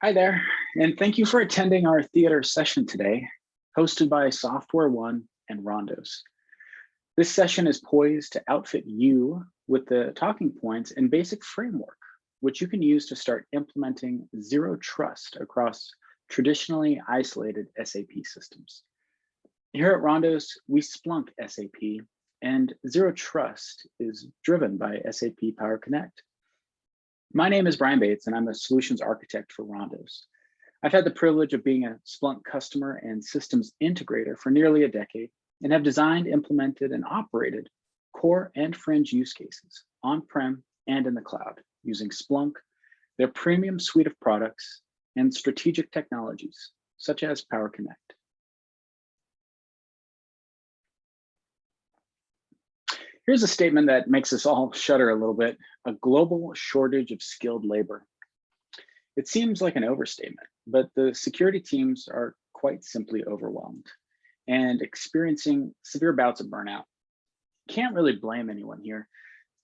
Hi there, and thank you for attending our theater session today, hosted by Software One and Rondos. This session is poised to outfit you with the talking points and basic framework, which you can use to start implementing zero trust across traditionally isolated SAP systems. Here at Rondos, we Splunk SAP, and zero trust is driven by SAP PowerConnect. My name is Brian Bates, and I'm a solutions architect for Rondos. I've had the privilege of being a Splunk customer and systems integrator for nearly a decade and have designed, implemented, and operated core and fringe use cases on-prem and in the cloud using Splunk, their premium suite of products, and strategic technologies such as PowerConnect. Here's a statement that makes us all shudder a little bit: a global shortage of skilled labor. It seems like an overstatement, but the security teams are quite simply overwhelmed and experiencing severe bouts of burnout. Can't really blame anyone here.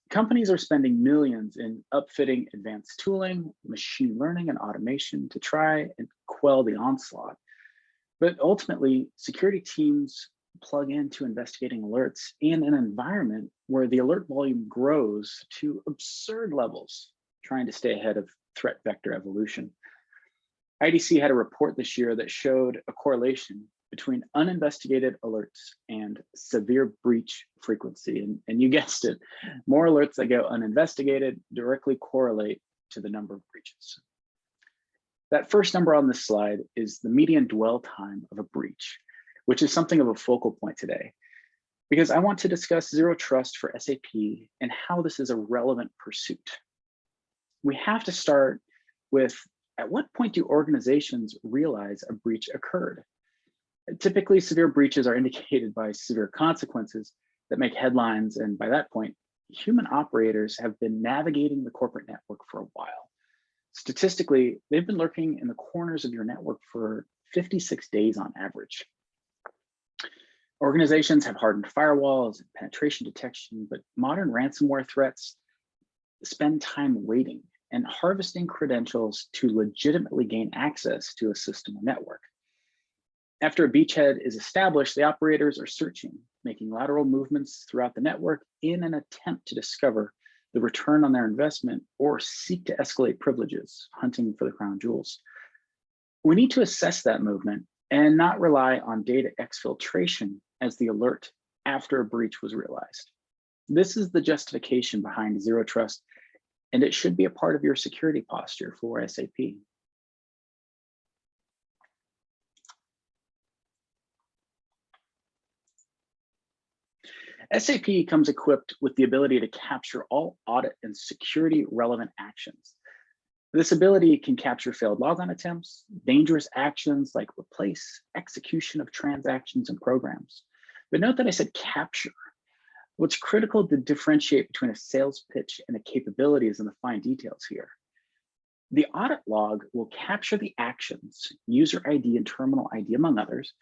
Companies are spending millions in upfitting advanced tooling, machine learning, and automation to try and quell the onslaught. But ultimately, security teams plug into investigating alerts in an environment where the alert volume grows to absurd levels, trying to stay ahead of threat vector evolution. IDC had a report this year that showed a correlation between uninvestigated alerts and severe breach frequency. And you guessed it, more alerts that go uninvestigated directly correlate to the number of breaches. That first number on this slide is the median dwell time of a breach, which is something of a focal point today, because I want to discuss zero trust for SAP and how this is a relevant pursuit. We have to start with, at what point do organizations realize a breach occurred? Typically, severe breaches are indicated by severe consequences that make headlines, and by that point, human operators have been navigating the corporate network for a while. Statistically, they've been lurking in the corners of your network for 56 days on average. Organizations have hardened firewalls and penetration detection, but modern ransomware threats spend time waiting and harvesting credentials to legitimately gain access to a system or network. After a beachhead is established, the operators are searching, making lateral movements throughout the network in an attempt to discover the return on their investment or seek to escalate privileges, hunting for the crown jewels. We need to assess that movement and not rely on data exfiltration as the alert after a breach was realized. This is the justification behind zero trust, and it should be a part of your security posture for SAP. SAP comes equipped with the ability to capture all audit and security relevant actions. This ability can capture failed logon attempts, dangerous actions like replace, execution of transactions and programs. But note that I said capture. What's critical to differentiate between a sales pitch and a capability is in the fine details here. The audit log will capture the actions, user ID and terminal ID, among others.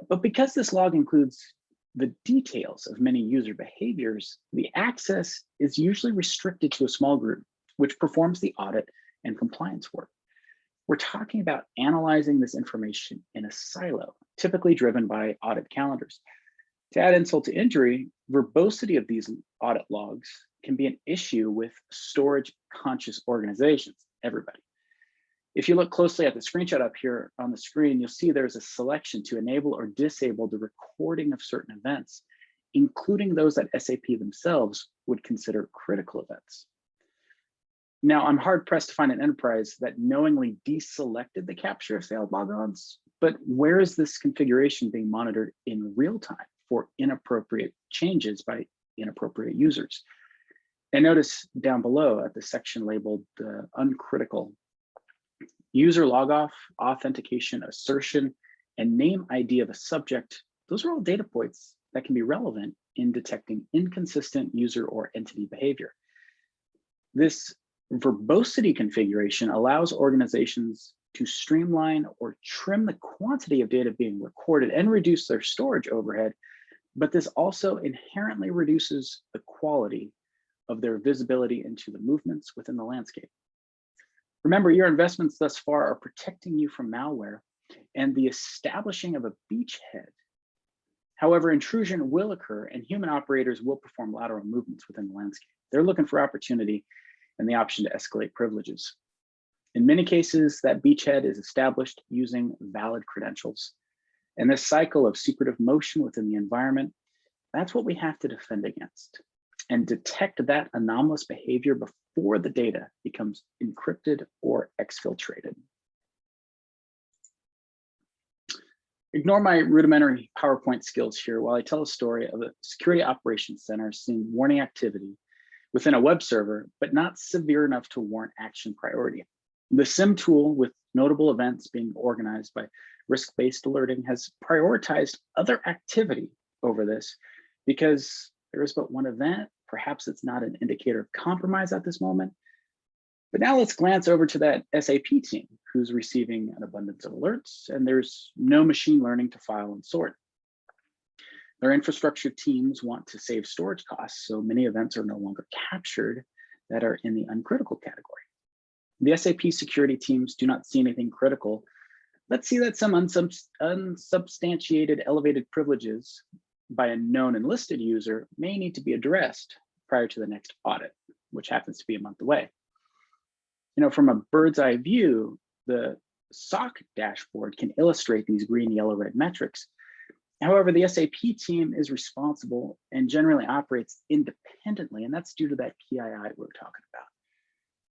But because this log includes the details of many user behaviors, the access is usually restricted to a small group, which performs the audit and compliance work. We're talking about analyzing this information in a silo, typically driven by audit calendars. To add insult to injury, verbosity of these audit logs can be an issue with storage conscious organizations, everybody. If you look closely at the screenshot up here on the screen, you'll see there's a selection to enable or disable the recording of certain events, including those that SAP themselves would consider critical events. Now, I'm hard pressed to find an enterprise that knowingly deselected the capture of failed logons, but where is this configuration being monitored in real time for inappropriate changes by inappropriate users? And notice down below at the section labeled uncritical, user logoff, authentication, assertion, and name ID of a subject. Those are all data points that can be relevant in detecting inconsistent user or entity behavior. This verbosity configuration allows organizations to streamline or trim the quantity of data being recorded and reduce their storage overhead, but this also inherently reduces the quality of their visibility into the movements within the landscape. Remember, your investments thus far are protecting you from malware and the establishing of a beachhead. However, intrusion will occur and human operators will perform lateral movements within the landscape. They're looking for opportunity and the option to escalate privileges. In many cases, that beachhead is established using valid credentials. And this cycle of secretive motion within the environment, that's what we have to defend against and detect that anomalous behavior before the data becomes encrypted or exfiltrated. Ignore my rudimentary PowerPoint skills here while I tell a story of a security operations center seeing warning activity within a web server, but not severe enough to warrant action priority. The SIM tool, with notable events being organized by risk-based alerting, has prioritized other activity over this because there is but one event. Perhaps it's not an indicator of compromise at this moment. But now let's glance over to that SAP team who's receiving an abundance of alerts, and there's no machine learning to file and sort. Their infrastructure teams want to save storage costs, so many events are no longer captured that are in the uncritical category. The SAP security teams do not see anything critical. Let's see that some unsubstantiated elevated privileges by a known and listed user may need to be addressed prior to the next audit, which happens to be a month away. From a bird's eye view, the SOC dashboard can illustrate these green, yellow, red metrics. However, the SAP team is responsible and generally operates independently, and that's due to that PII we're talking about.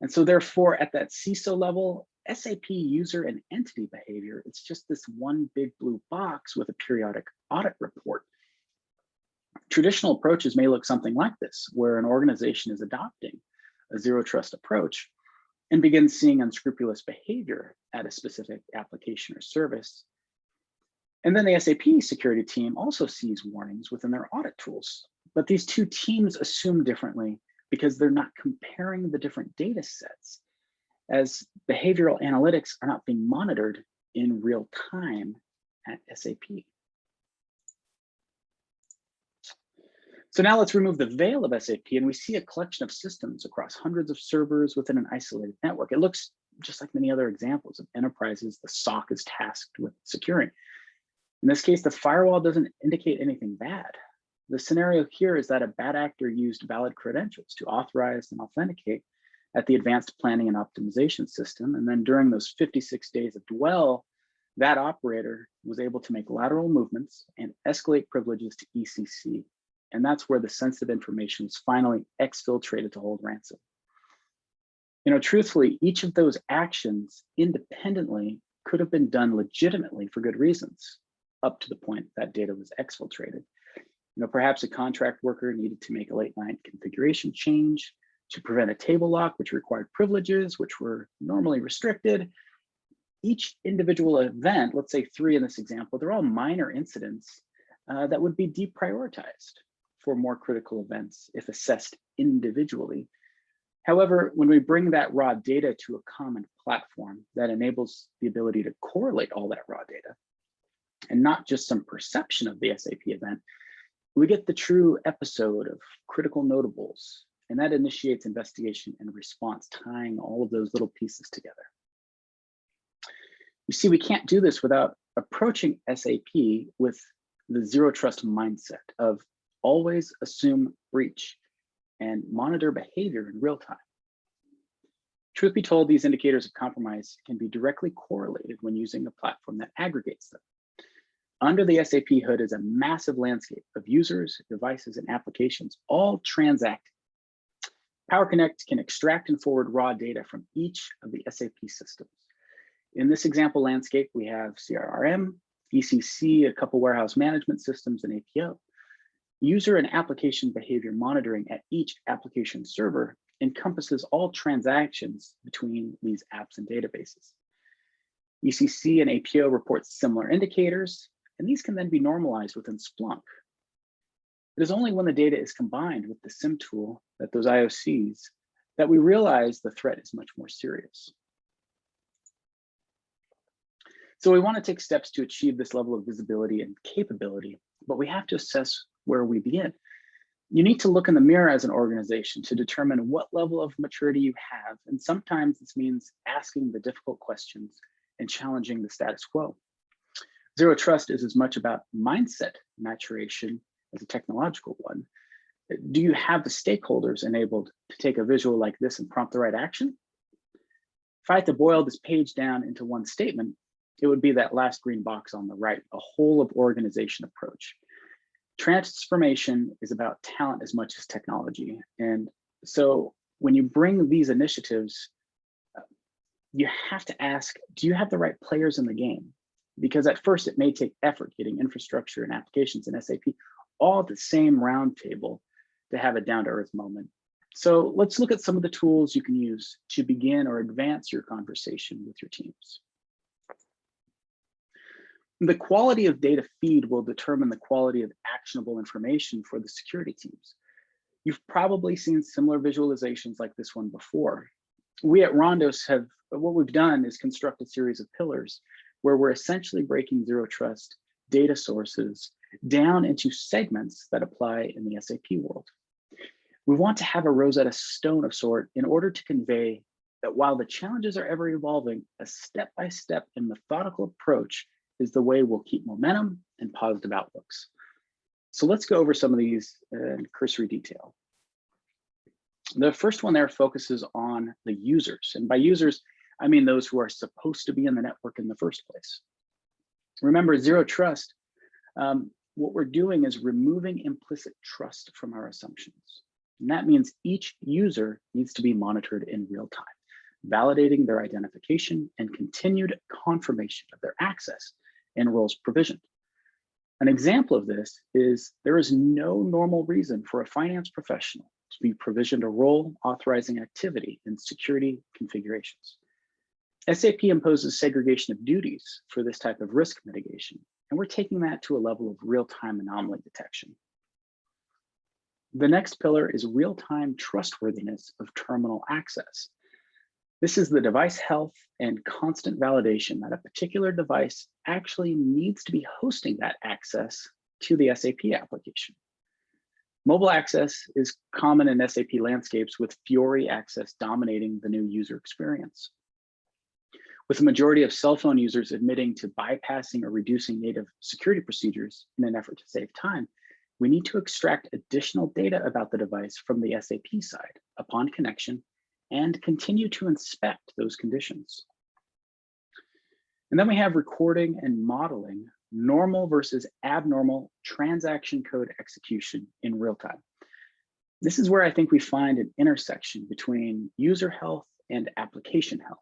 And so therefore, at that CISO level, SAP user and entity behavior, it's just this one big blue box with a periodic audit report. Traditional approaches may look something like this, where an organization is adopting a zero trust approach and begins seeing unscrupulous behavior at a specific application or service. And then the SAP security team also sees warnings within their audit tools. But these two teams assume differently because they're not comparing the different data sets, as behavioral analytics are not being monitored in real time at SAP. So now let's remove the veil of SAP and we see a collection of systems across hundreds of servers within an isolated network. It looks just like many other examples of enterprises the SOC is tasked with securing. In this case, the firewall doesn't indicate anything bad. The scenario here is that a bad actor used valid credentials to authorize and authenticate at the advanced planning and optimization system. And then during those 56 days of dwell, that operator was able to make lateral movements and escalate privileges to ECC. And that's where the sensitive information is finally exfiltrated to hold ransom. Truthfully, each of those actions independently could have been done legitimately for good reasons, up to the point that data was exfiltrated. Perhaps a contract worker needed to make a late night configuration change to prevent a table lock, which required privileges, which were normally restricted. Each individual event, let's say 3 in this example, they're all minor incidents that would be deprioritized for more critical events if assessed individually. However, when we bring that raw data to a common platform that enables the ability to correlate all that raw data, and not just some perception of the SAP event, we get the true episode of critical notables, and that initiates investigation and response, tying all of those little pieces together. You see, we can't do this without approaching SAP with the zero trust mindset of always assume breach and monitor behavior in real time. Truth be told, these indicators of compromise can be directly correlated when using a platform that aggregates them. Under the SAP hood is a massive landscape of users, devices, and applications, all transacting. PowerConnect can extract and forward raw data from each of the SAP systems. In this example landscape, we have CRM, ECC, a couple warehouse management systems, and APO. User and application behavior monitoring at each application server encompasses all transactions between these apps and databases. ECC and APO report similar indicators, and these can then be normalized within Splunk. It is only when the data is combined with the SIM tool that those IOCs that we realize the threat is much more serious. So we want to take steps to achieve this level of visibility and capability, but we have to assess where we begin. You need to look in the mirror as an organization to determine what level of maturity you have. And sometimes this means asking the difficult questions and challenging the status quo. Zero trust is as much about mindset maturation as a technological one. Do you have the stakeholders enabled to take a visual like this and prompt the right action? If I had to boil this page down into one statement, it would be that last green box on the right, a whole of organization approach. Transformation is about talent as much as technology. And so when you bring these initiatives, you have to ask, do you have the right players in the game? Because at first it may take effort getting infrastructure and applications in SAP all at the same round table to have a down-to-earth moment. So let's look at some of the tools you can use to begin or advance your conversation with your teams. The quality of data feed will determine the quality of actionable information for the security teams. You've probably seen similar visualizations like this one before. We at Rondos what we've done is construct a series of pillars where we're essentially breaking zero trust data sources down into segments that apply in the SAP world. We want to have a Rosetta Stone of sort in order to convey that while the challenges are ever evolving, a step-by-step and methodical approach is the way we'll keep momentum and positive outlooks. So let's go over some of these in cursory detail. The first one there focuses on the users. And by users, I mean those who are supposed to be in the network in the first place. Remember, zero trust, what we're doing is removing implicit trust from our assumptions. And that means each user needs to be monitored in real time, validating their identification and continued confirmation of their access and roles provisioned. An example of this is there is no normal reason for a finance professional to be provisioned a role authorizing activity in security configurations. SAP imposes segregation of duties for this type of risk mitigation, and we're taking that to a level of real-time anomaly detection. The next pillar is real-time trustworthiness of terminal access. This is the device health and constant validation that a particular device actually needs to be hosting that access to the SAP application. Mobile access is common in SAP landscapes with Fiori access dominating the new user experience. With the majority of cell phone users admitting to bypassing or reducing native security procedures in an effort to save time, we need to extract additional data about the device from the SAP side upon connection and continue to inspect those conditions. And then we have recording and modeling normal versus abnormal transaction code execution in real time. This is where I think we find an intersection between user health and application health.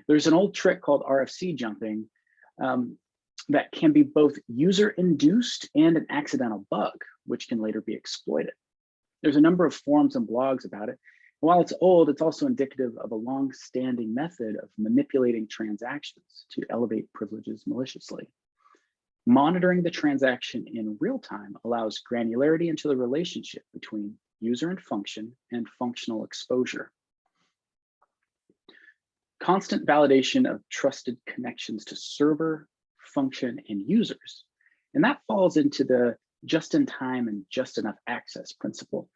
There's an old trick called RFC jumping that can be both user-induced and an accidental bug, which can later be exploited. There's a number of forums and blogs about it. While it's old, it's also indicative of a long-standing method of manipulating transactions to elevate privileges maliciously. Monitoring the transaction in real time allows granularity into the relationship between user and functional exposure. Constant validation of trusted connections to server, function, and users. And that falls into the just-in-time and just-enough access principle.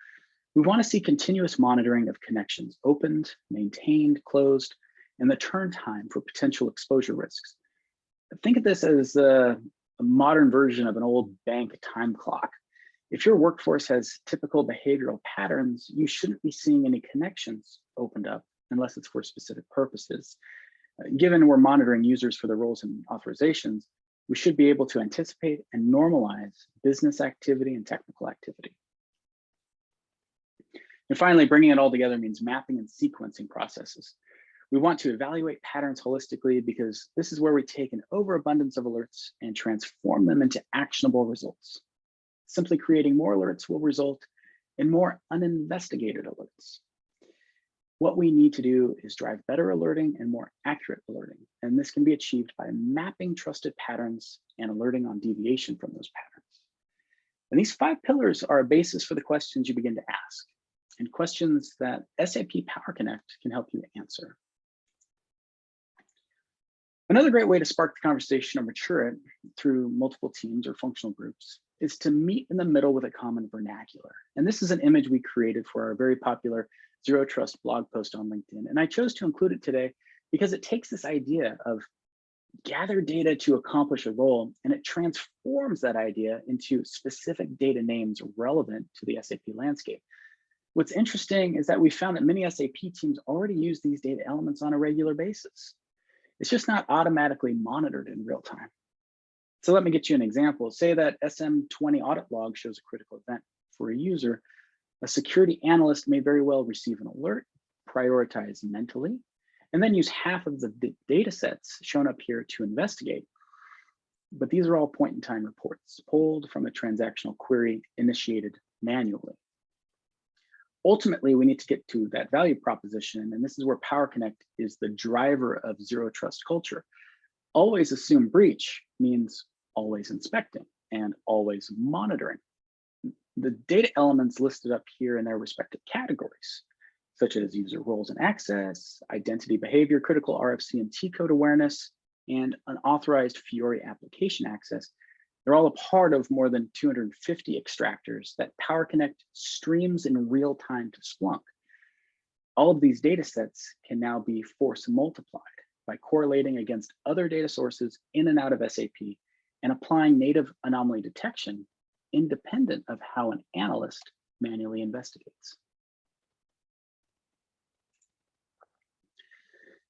We want to see continuous monitoring of connections opened, maintained, closed, and the turn time for potential exposure risks. Think of this as a modern version of an old bank time clock. If your workforce has typical behavioral patterns, you shouldn't be seeing any connections opened up unless it's for specific purposes. Given we're monitoring users for their roles and authorizations, we should be able to anticipate and normalize business activity and technical activity. And finally, bringing it all together means mapping and sequencing processes. We want to evaluate patterns holistically because this is where we take an overabundance of alerts and transform them into actionable results. Simply creating more alerts will result in more uninvestigated alerts. What we need to do is drive better alerting and more accurate alerting. And this can be achieved by mapping trusted patterns and alerting on deviation from those patterns. And these 5 pillars are a basis for the questions you begin to ask, and questions that SAP PowerConnect can help you answer. Another great way to spark the conversation or mature it through multiple teams or functional groups is to meet in the middle with a common vernacular. And this is an image we created for our very popular Zero Trust blog post on LinkedIn. And I chose to include it today because it takes this idea of gather data to accomplish a goal, and it transforms that idea into specific data names relevant to the SAP landscape. What's interesting is that we found that many SAP teams already use these data elements on a regular basis. It's just not automatically monitored in real time. So let me get you an example. Say that SM20 audit log shows a critical event for a user. A security analyst may very well receive an alert, prioritize mentally, and then use half of the data sets shown up here to investigate. But these are all point-in-time reports pulled from a transactional query initiated manually. Ultimately, we need to get to that value proposition, and this is where PowerConnect is the driver of zero trust culture. Always assume breach means always inspecting and always monitoring. The data elements listed up here in their respective categories, such as user roles and access, identity behavior, critical RFC and T-code awareness, and unauthorized Fiori application access, they're all a part of more than 250 extractors that PowerConnect streams in real time to Splunk. All of these data sets can now be force multiplied by correlating against other data sources in and out of SAP and applying native anomaly detection independent of how an analyst manually investigates.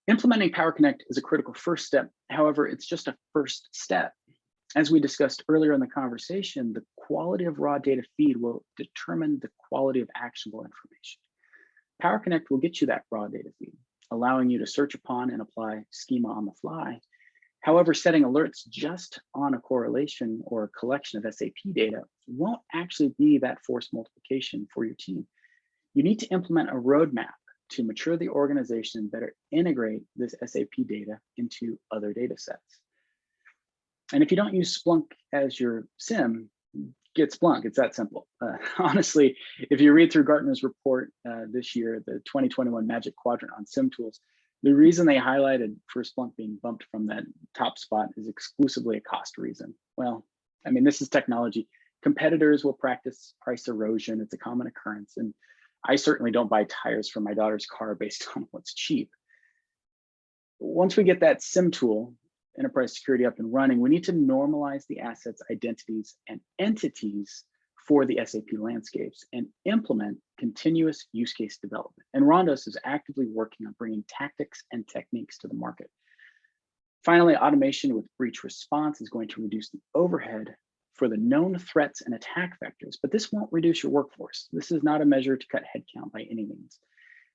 Implementing PowerConnect is a critical first step. However, it's just a first step. As we discussed earlier in the conversation, the quality of raw data feed will determine the quality of actionable information. PowerConnect will get you that raw data feed, allowing you to search upon and apply schema on the fly. However, setting alerts just on a correlation or a collection of SAP data won't actually be that force multiplication for your team. You need to implement a roadmap to mature the organization and better integrate this SAP data into other data sets. And if you don't use Splunk as your SIM, get Splunk. It's that simple. Honestly, if you read through Gartner's report this year, the 2021 Magic Quadrant on SIM tools, the reason they highlighted for Splunk being bumped from that top spot is exclusively a cost reason. Well, I mean, this is technology. Competitors will practice price erosion. It's a common occurrence. And I certainly don't buy tires for my daughter's car based on what's cheap. Once we get that SIM tool, enterprise security, up and running, we need to normalize the assets, identities, and entities for the SAP landscapes and implement continuous use case development. And Rondos is actively working on bringing tactics and techniques to the market. Finally, automation with breach response is going to reduce the overhead for the known threats and attack vectors, but this won't reduce your workforce. This is not a measure to cut headcount by any means.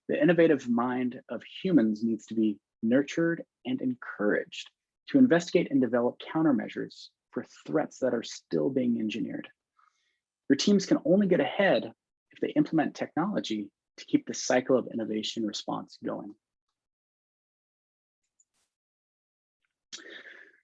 The innovative mind of humans needs to be nurtured and encouraged to investigate and develop countermeasures for threats that are still being engineered. Your teams can only get ahead if they implement technology to keep the cycle of innovation response going.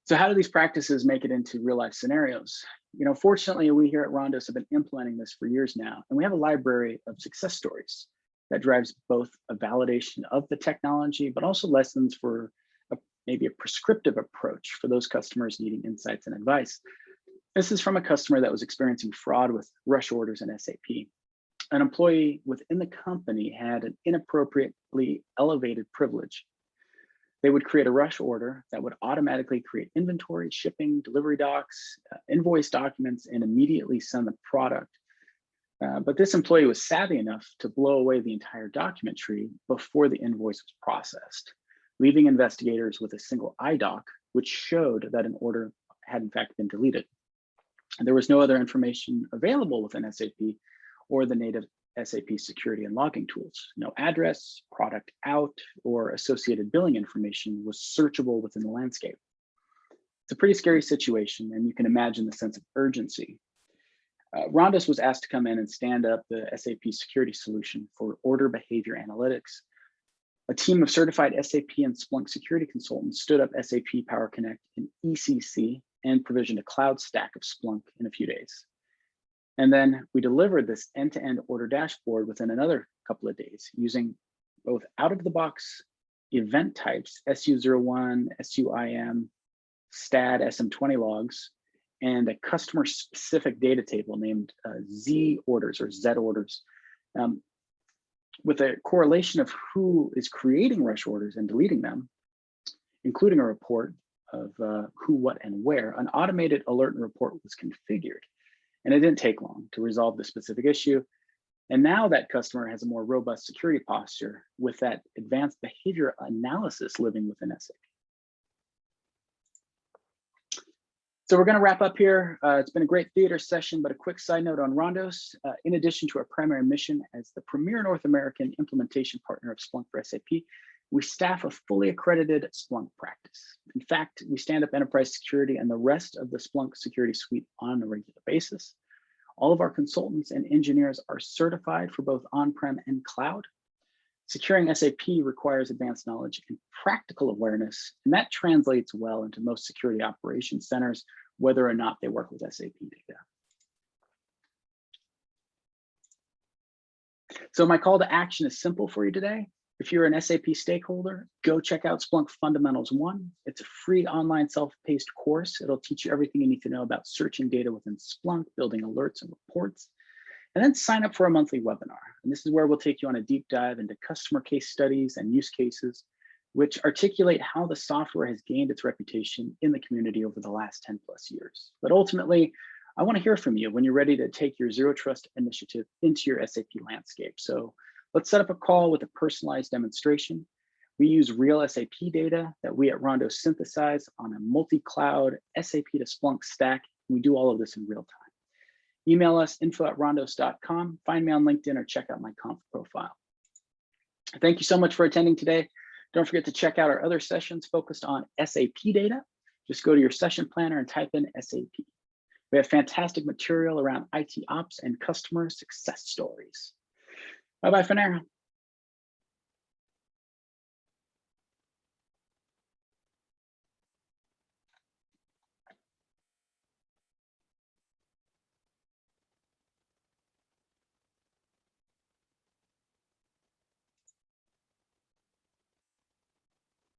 So how do these practices make it into real life scenarios? You know, fortunately, we here at Rondos have been implementing this for years now, and we have a library of success stories that drives both a validation of the technology, but also lessons for maybe a prescriptive approach for those customers needing insights and advice. This is from a customer that was experiencing fraud with rush orders in SAP. An employee within the company had an inappropriately elevated privilege. They would create a rush order that would automatically create inventory, shipping, delivery docs, invoice documents, and immediately send the product. But this employee was savvy enough to blow away the entire document tree before the invoice was processed, leaving investigators with a single IDOC, which showed that an order had in fact been deleted. And there was no other information available within SAP or the native SAP security and logging tools. No address, product out, or associated billing information was searchable within the landscape. It's a pretty scary situation, and you can imagine the sense of urgency. Rondos was asked to come in and stand up the SAP security solution for order behavior analytics. A team of certified SAP and Splunk security consultants stood up SAP PowerConnect in ECC and provisioned a cloud stack of Splunk in a few days. And then we delivered this end-to-end order dashboard within another couple of days using both out-of-the-box event types, SU01, SUIM, STAD, SM20 logs, and a customer specific data table named Z orders or Z orders, with a correlation of who is creating rush orders and deleting them, including a report of who, what, and where. An automated alert and report was configured, and it didn't take long to resolve the specific issue. And now that customer has a more robust security posture with that advanced behavior analysis living within SAP. So we're going to wrap up here. It's been a great theater session, but a quick side note on Rondos. In addition to our primary mission as the premier North American implementation partner of Splunk for SAP, we staff a fully accredited Splunk practice. In fact, we stand up enterprise security and the rest of the Splunk security suite on a regular basis. All of our consultants and engineers are certified for both on-prem and cloud. Securing SAP requires advanced knowledge and practical awareness, and that translates well into most security operations centers, whether or not they work with SAP data. So my call to action is simple for you today. If you're an SAP stakeholder, go check out Splunk Fundamentals 1. It's a free online self-paced course. It'll teach you everything you need to know about searching data within Splunk, building alerts and reports. And then sign up for a monthly webinar. And this is where we'll take you on a deep dive into customer case studies and use cases, which articulate how the software has gained its reputation in the community over the last 10+ years. But ultimately, I want to hear from you when you're ready to take your Zero Trust initiative into your SAP landscape. So let's set up a call with a personalized demonstration. We use real SAP data that we at Rondo synthesize on a multi-cloud SAP to Splunk stack. We do all of this in real time. Email us info@rondos.com, find me on LinkedIn, or check out my conf profile. Thank you so much for attending today. Don't forget to check out our other sessions focused on SAP data. Just go to your session planner and type in SAP. We have fantastic material around IT ops and customer success stories. Bye-bye for now.